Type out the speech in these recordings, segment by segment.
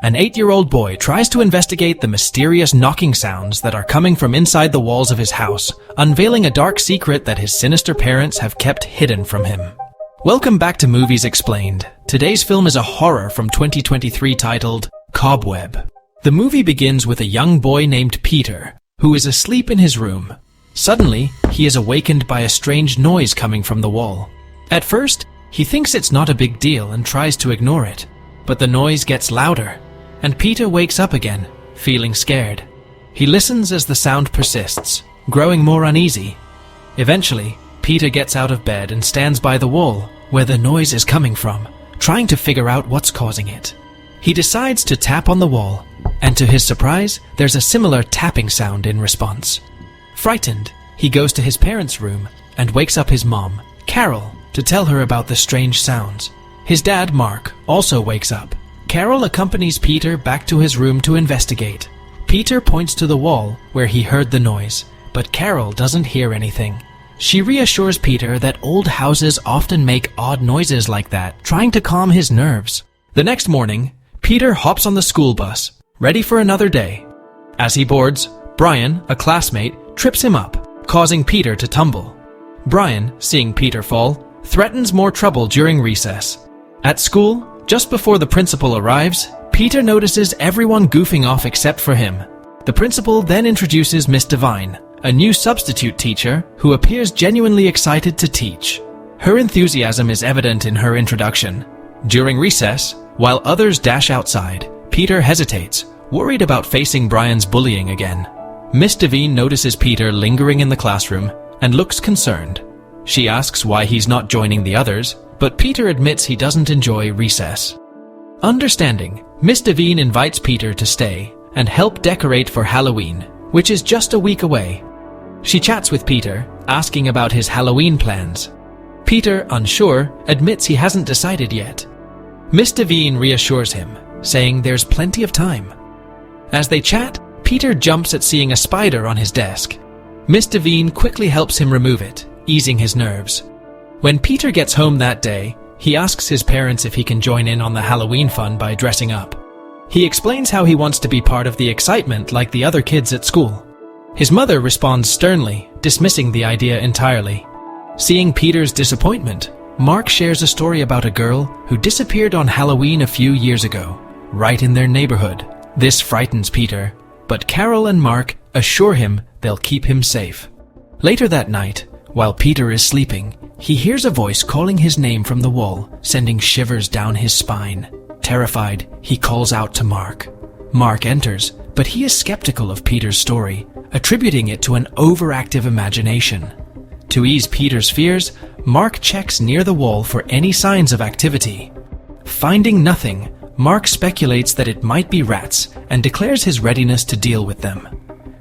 An 8-year-old boy tries to investigate the mysterious knocking sounds that are coming from inside the walls of his house, unveiling a dark secret that his sinister parents have kept hidden from him. Welcome back to Movies Explained. Today's film is a horror from 2023 titled Cobweb. The movie begins with a young boy named Peter, who is asleep in his room. Suddenly, he is awakened by a strange noise coming from the wall. At first, he thinks it's not a big deal and tries to ignore it, but the noise gets louder, and Peter wakes up again, feeling scared. He listens as the sound persists, growing more uneasy. Eventually, Peter gets out of bed and stands by the wall where the noise is coming from, trying to figure out what's causing it. He decides to tap on the wall, and to his surprise, there's a similar tapping sound in response. Frightened, he goes to his parents' room and wakes up his mom, Carol, to tell her about the strange sounds. His dad, Mark, also wakes up. Carol accompanies Peter back to his room to investigate. Peter points to the wall where he heard the noise, but Carol doesn't hear anything. She reassures Peter that old houses often make odd noises like that, trying to calm his nerves. The next morning, Peter hops on the school bus, ready for another day. As he boards, Brian, a classmate, trips him up, causing Peter to tumble. Brian, seeing Peter fall, threatens more trouble during recess. At school, just before the principal arrives, Peter notices everyone goofing off except for him. The principal then introduces Miss Devine, a new substitute teacher who appears genuinely excited to teach. Her enthusiasm is evident in her introduction. During recess, while others dash outside, Peter hesitates, worried about facing Brian's bullying again. Miss Devine notices Peter lingering in the classroom and looks concerned. She asks why he's not joining the others, but Peter admits he doesn't enjoy recess. Understanding, Miss Devine invites Peter to stay and help decorate for Halloween, which is just a week away. She chats with Peter, asking about his Halloween plans. Peter, unsure, admits he hasn't decided yet. Miss Devine reassures him, saying there's plenty of time. As they chat, Peter jumps at seeing a spider on his desk. Miss Devine quickly helps him remove it, easing his nerves. When Peter gets home that day, he asks his parents if he can join in on the Halloween fun by dressing up. He explains how he wants to be part of the excitement like the other kids at school. His mother responds sternly, dismissing the idea entirely. Seeing Peter's disappointment, Mark shares a story about a girl who disappeared on Halloween a few years ago, right in their neighborhood. This frightens Peter, but Carol and Mark assure him they'll keep him safe. Later that night, while Peter is sleeping, he hears a voice calling his name from the wall, sending shivers down his spine. Terrified, he calls out to Mark. Mark enters, but he is skeptical of Peter's story, attributing it to an overactive imagination. To ease Peter's fears, Mark checks near the wall for any signs of activity. Finding nothing, Mark speculates that it might be rats and declares his readiness to deal with them.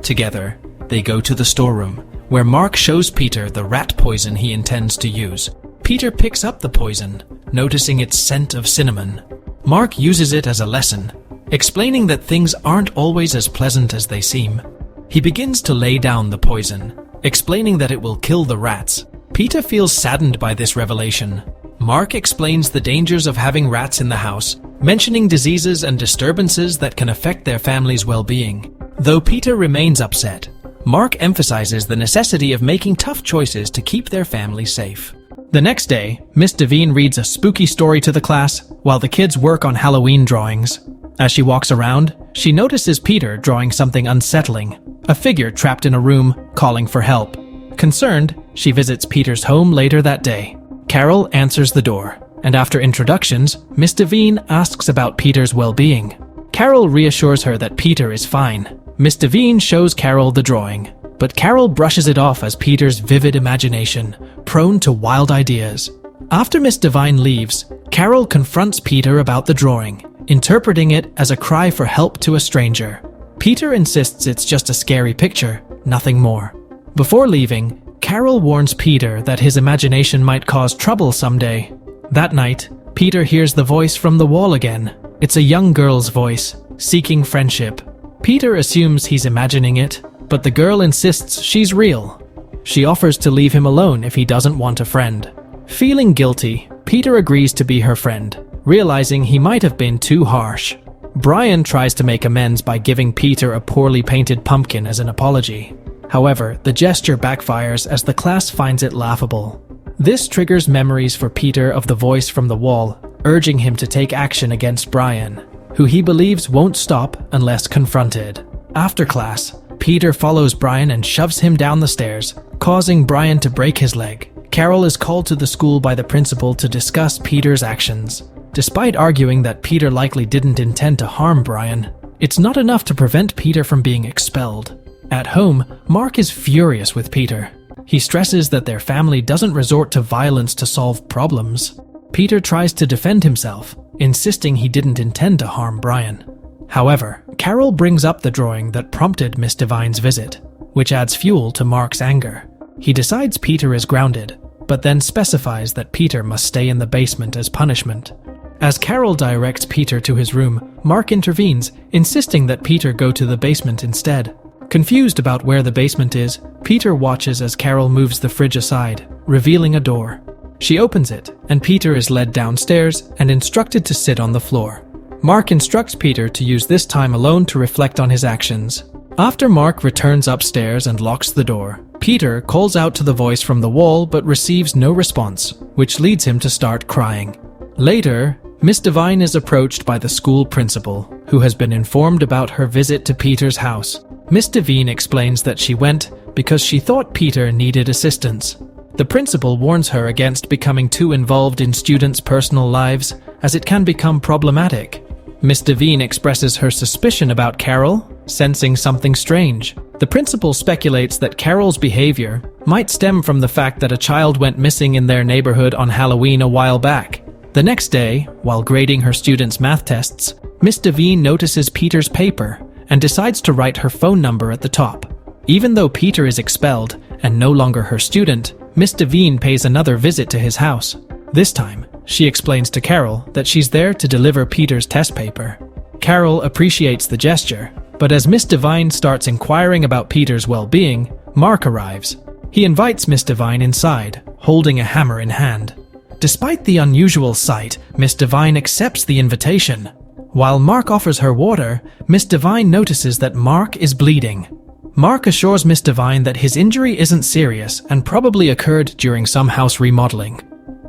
Together, they go to the storeroom, where Mark shows Peter the rat poison he intends to use. Peter picks up the poison, noticing its scent of cinnamon. Mark uses it as a lesson, explaining that things aren't always as pleasant as they seem. He begins to lay down the poison, explaining that it will kill the rats. Peter feels saddened by this revelation. Mark explains the dangers of having rats in the house, mentioning diseases and disturbances that can affect their family's well-being. Though Peter remains upset, Mark emphasizes the necessity of making tough choices to keep their family safe. The next day, Miss Devine reads a spooky story to the class while the kids work on Halloween drawings. As she walks around, she notices Peter drawing something unsettling, a figure trapped in a room calling for help. Concerned, she visits Peter's home later that day. Carol answers the door, and after introductions, Miss Devine asks about Peter's well-being. Carol reassures her that Peter is fine. Miss Devine shows Carol the drawing, but Carol brushes it off as Peter's vivid imagination, prone to wild ideas. After Miss Devine leaves, Carol confronts Peter about the drawing, interpreting it as a cry for help to a stranger. Peter insists it's just a scary picture, nothing more. Before leaving, Carol warns Peter that his imagination might cause trouble someday. That night, Peter hears the voice from the wall again. It's a young girl's voice, seeking friendship. Peter assumes he's imagining it, but the girl insists she's real. She offers to leave him alone if he doesn't want a friend. Feeling guilty, Peter agrees to be her friend, realizing he might have been too harsh. Brian tries to make amends by giving Peter a poorly painted pumpkin as an apology. However, the gesture backfires as the class finds it laughable. This triggers memories for Peter of the voice from the wall, urging him to take action against Brian, who he believes won't stop unless confronted. After class, Peter follows Brian and shoves him down the stairs, causing Brian to break his leg. Carol is called to the school by the principal to discuss Peter's actions. Despite arguing that Peter likely didn't intend to harm Brian, it's not enough to prevent Peter from being expelled. At home, Mark is furious with Peter. He stresses that their family doesn't resort to violence to solve problems. Peter tries to defend himself, insisting he didn't intend to harm Brian. However, Carol brings up the drawing that prompted Miss Devine's visit, which adds fuel to Mark's anger. He decides Peter is grounded, but then specifies that Peter must stay in the basement as punishment. As Carol directs Peter to his room, Mark intervenes, insisting that Peter go to the basement instead. Confused about where the basement is, Peter watches as Carol moves the fridge aside, revealing a door. She opens it, and Peter is led downstairs and instructed to sit on the floor. Mark instructs Peter to use this time alone to reflect on his actions. After Mark returns upstairs and locks the door, Peter calls out to the voice from the wall but receives no response, which leads him to start crying. Later, Miss Devine is approached by the school principal, who has been informed about her visit to Peter's house. Miss Devine explains that she went because she thought Peter needed assistance. The principal warns her against becoming too involved in students' personal lives, as it can become problematic. Miss Devine expresses her suspicion about Carol, sensing something strange. The principal speculates that Carol's behavior might stem from the fact that a child went missing in their neighborhood on Halloween a while back. The next day, while grading her students' math tests, Miss Devine notices Peter's paper and decides to write her phone number at the top. Even though Peter is expelled and no longer her student, Miss Devine pays another visit to his house. This time, she explains to Carol that she's there to deliver Peter's test paper. Carol appreciates the gesture, but as Miss Devine starts inquiring about Peter's well-being, Mark arrives. He invites Miss Devine inside, holding a hammer in hand. Despite the unusual sight, Miss Devine accepts the invitation. While Mark offers her water, Miss Devine notices that Mark is bleeding. Mark assures Miss Devine that his injury isn't serious and probably occurred during some house remodeling.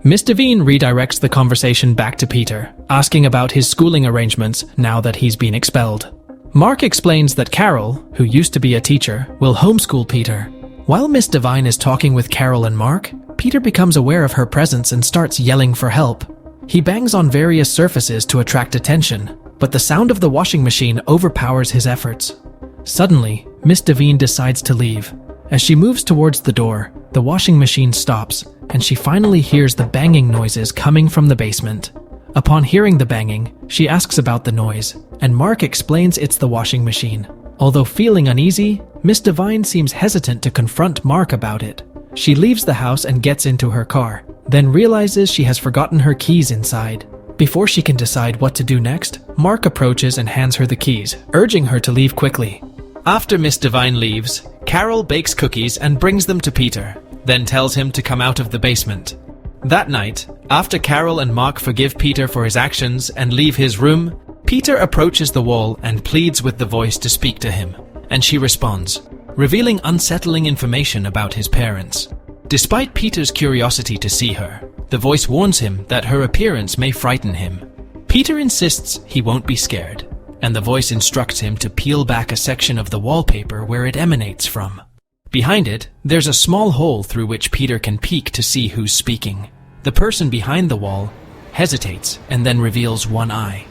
Miss Devine redirects the conversation back to Peter, asking about his schooling arrangements now that he's been expelled. Mark explains that Carol, who used to be a teacher, will homeschool Peter. While Miss Devine is talking with Carol and Mark, Peter becomes aware of her presence and starts yelling for help. He bangs on various surfaces to attract attention, but the sound of the washing machine overpowers his efforts. Suddenly, Miss Devine decides to leave. As she moves towards the door, the washing machine stops, and she finally hears the banging noises coming from the basement. Upon hearing the banging, she asks about the noise, and Mark explains it's the washing machine. Although feeling uneasy, Miss Devine seems hesitant to confront Mark about it. She leaves the house and gets into her car, then realizes she has forgotten her keys inside. Before she can decide what to do next, Mark approaches and hands her the keys, urging her to leave quickly. After Miss Devine leaves, Carol bakes cookies and brings them to Peter, then tells him to come out of the basement. That night, after Carol and Mark forgive Peter for his actions and leave his room, Peter approaches the wall and pleads with the voice to speak to him, and she responds, revealing unsettling information about his parents. Despite Peter's curiosity to see her, the voice warns him that her appearance may frighten him. Peter insists he won't be scared, and the voice instructs him to peel back a section of the wallpaper where it emanates from. Behind it, there's a small hole through which Peter can peek to see who's speaking. The person behind the wall hesitates and then reveals one eye.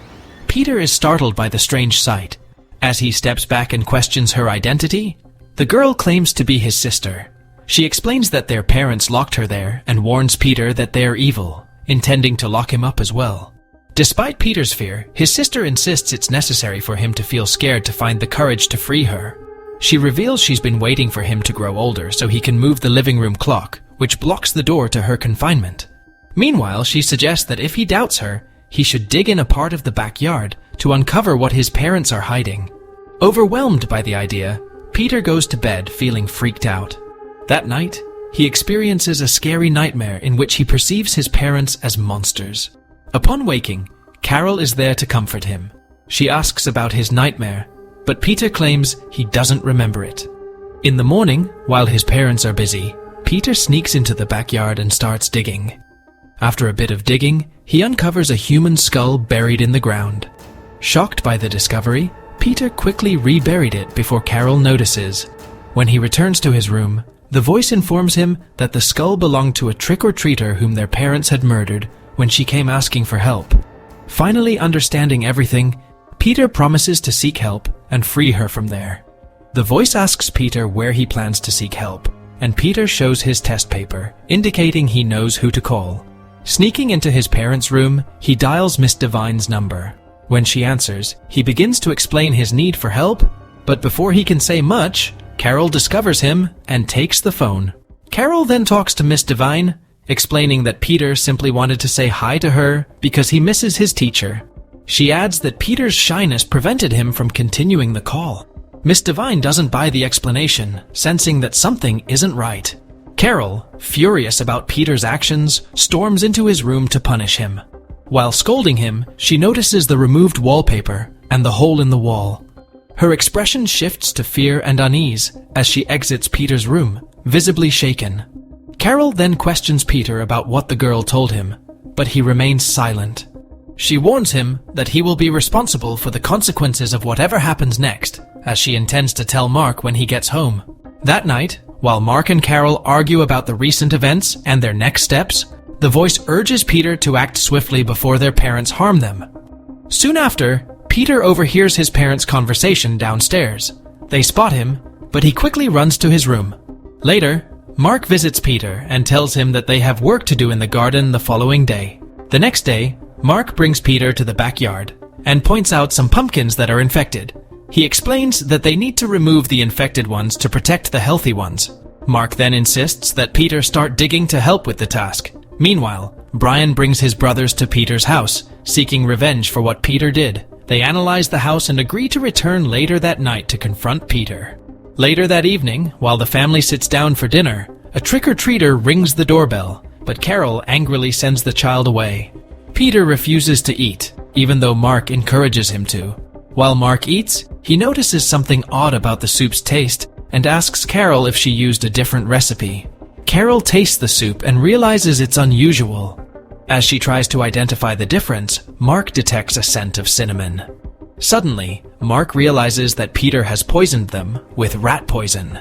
Peter is startled by the strange sight. As he steps back and questions her identity, the girl claims to be his sister. She explains that their parents locked her there and warns Peter that they're evil, intending to lock him up as well. Despite Peter's fear, his sister insists it's necessary for him to feel scared to find the courage to free her. She reveals she's been waiting for him to grow older so he can move the living room clock, which blocks the door to her confinement. Meanwhile, she suggests that if he doubts her, he should dig in a part of the backyard to uncover what his parents are hiding. Overwhelmed by the idea, Peter goes to bed feeling freaked out. That night, he experiences a scary nightmare in which he perceives his parents as monsters. Upon waking, Carol is there to comfort him. She asks about his nightmare, but Peter claims he doesn't remember it. In the morning, while his parents are busy, Peter sneaks into the backyard and starts digging. After a bit of digging, he uncovers a human skull buried in the ground. Shocked by the discovery, Peter quickly reburied it before Carol notices. When he returns to his room, the voice informs him that the skull belonged to a trick-or-treater whom their parents had murdered when she came asking for help. Finally understanding everything, Peter promises to seek help and free her from there. The voice asks Peter where he plans to seek help, and Peter shows his test paper, indicating he knows who to call. Sneaking into his parents' room, he dials Miss Devine's number. When she answers, he begins to explain his need for help, but before he can say much, Carol discovers him and takes the phone. Carol then talks to Miss Devine, explaining that Peter simply wanted to say hi to her because he misses his teacher. She adds that Peter's shyness prevented him from continuing the call. Miss Devine doesn't buy the explanation, sensing that something isn't right. Carol, furious about Peter's actions, storms into his room to punish him. While scolding him, she notices the removed wallpaper and the hole in the wall. Her expression shifts to fear and unease as she exits Peter's room, visibly shaken. Carol then questions Peter about what the girl told him, but he remains silent. She warns him that he will be responsible for the consequences of whatever happens next, as she intends to tell Mark when he gets home. That night, while Mark and Carol argue about the recent events and their next steps, the voice urges Peter to act swiftly before their parents harm them. Soon after, Peter overhears his parents' conversation downstairs. They spot him, but he quickly runs to his room. Later, Mark visits Peter and tells him that they have work to do in the garden the following day. The next day, Mark brings Peter to the backyard and points out some pumpkins that are infected. He explains that they need to remove the infected ones to protect the healthy ones. Mark then insists that Peter start digging to help with the task. Meanwhile, Brian brings his brothers to Peter's house, seeking revenge for what Peter did. They analyze the house and agree to return later that night to confront Peter. Later that evening, while the family sits down for dinner, a trick-or-treater rings the doorbell, but Carol angrily sends the child away. Peter refuses to eat, even though Mark encourages him to. While Mark eats, he notices something odd about the soup's taste and asks Carol if she used a different recipe. Carol tastes the soup and realizes it's unusual. As she tries to identify the difference, Mark detects a scent of cinnamon. Suddenly, Mark realizes that Peter has poisoned them with rat poison.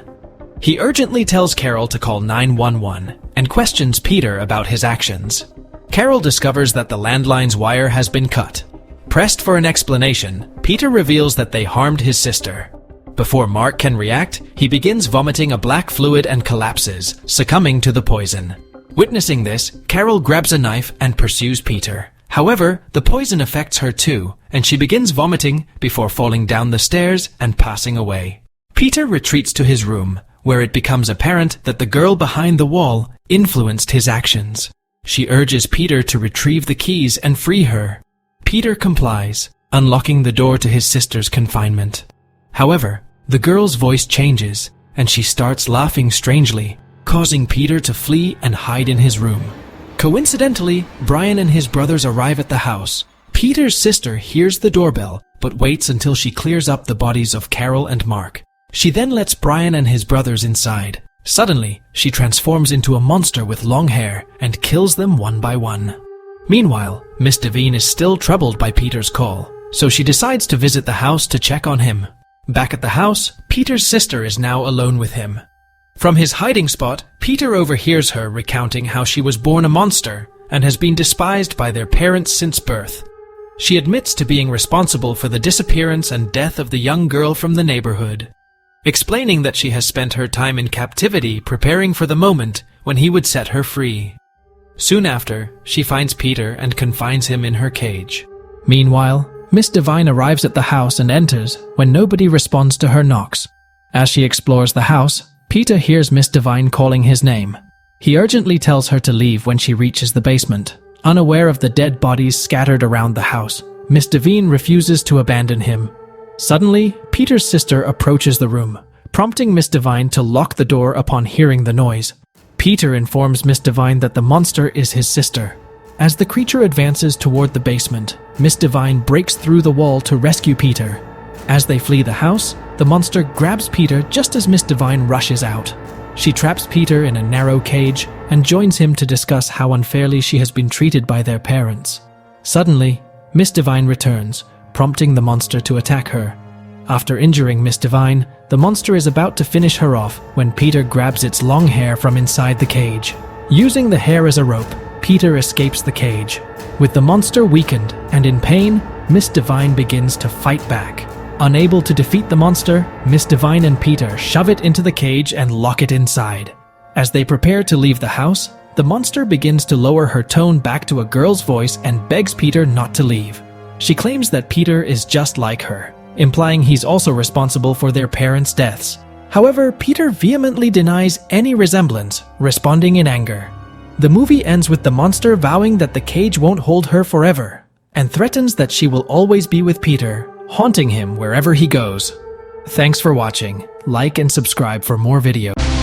He urgently tells Carol to call 911 and questions Peter about his actions. Carol discovers that the landline's wire has been cut. Pressed for an explanation, Peter reveals that they harmed his sister. Before Mark can react, he begins vomiting a black fluid and collapses, succumbing to the poison. Witnessing this, Carol grabs a knife and pursues Peter. However, the poison affects her too, and she begins vomiting before falling down the stairs and passing away. Peter retreats to his room, where it becomes apparent that the girl behind the wall influenced his actions. She urges Peter to retrieve the keys and free her. Peter complies, unlocking the door to his sister's confinement. However, the girl's voice changes, and she starts laughing strangely, causing Peter to flee and hide in his room. Coincidentally, Brian and his brothers arrive at the house. Peter's sister hears the doorbell, but waits until she clears up the bodies of Carol and Mark. She then lets Brian and his brothers inside. Suddenly, she transforms into a monster with long hair and kills them one by one. Meanwhile, Miss Devine is still troubled by Peter's call, so she decides to visit the house to check on him. Back at the house, Peter's sister is now alone with him. From his hiding spot, Peter overhears her recounting how she was born a monster and has been despised by their parents since birth. She admits to being responsible for the disappearance and death of the young girl from the neighborhood, explaining that she has spent her time in captivity preparing for the moment when he would set her free. Soon after, she finds Peter and confines him in her cage. Meanwhile, Miss Devine arrives at the house and enters when nobody responds to her knocks. As she explores the house, Peter hears Miss Devine calling his name. He urgently tells her to leave when she reaches the basement. Unaware of the dead bodies scattered around the house, Miss Devine refuses to abandon him. Suddenly, Peter's sister approaches the room, prompting Miss Devine to lock the door upon hearing the noise. Peter informs Miss Devine that the monster is his sister. As the creature advances toward the basement, Miss Divine breaks through the wall to rescue Peter. As they flee the house, the monster grabs Peter just as Miss Divine rushes out. She traps Peter in a narrow cage and joins him to discuss how unfairly she has been treated by their parents. Suddenly, Miss Divine returns, prompting the monster to attack her. After injuring Miss Divine, the monster is about to finish her off when Peter grabs its long hair from inside the cage. Using the hair as a rope, Peter escapes the cage. With the monster weakened and in pain, Miss Divine begins to fight back. Unable to defeat the monster, Miss Divine and Peter shove it into the cage and lock it inside. As they prepare to leave the house, the monster begins to lower her tone back to a girl's voice and begs Peter not to leave. She claims that Peter is just like her, implying he's also responsible for their parents' deaths. However, Peter vehemently denies any resemblance, responding in anger. The movie ends with the monster vowing that the cage won't hold her forever, and threatens that she will always be with Peter, haunting him wherever he goes. Thanks for watching. Like and subscribe for more videos.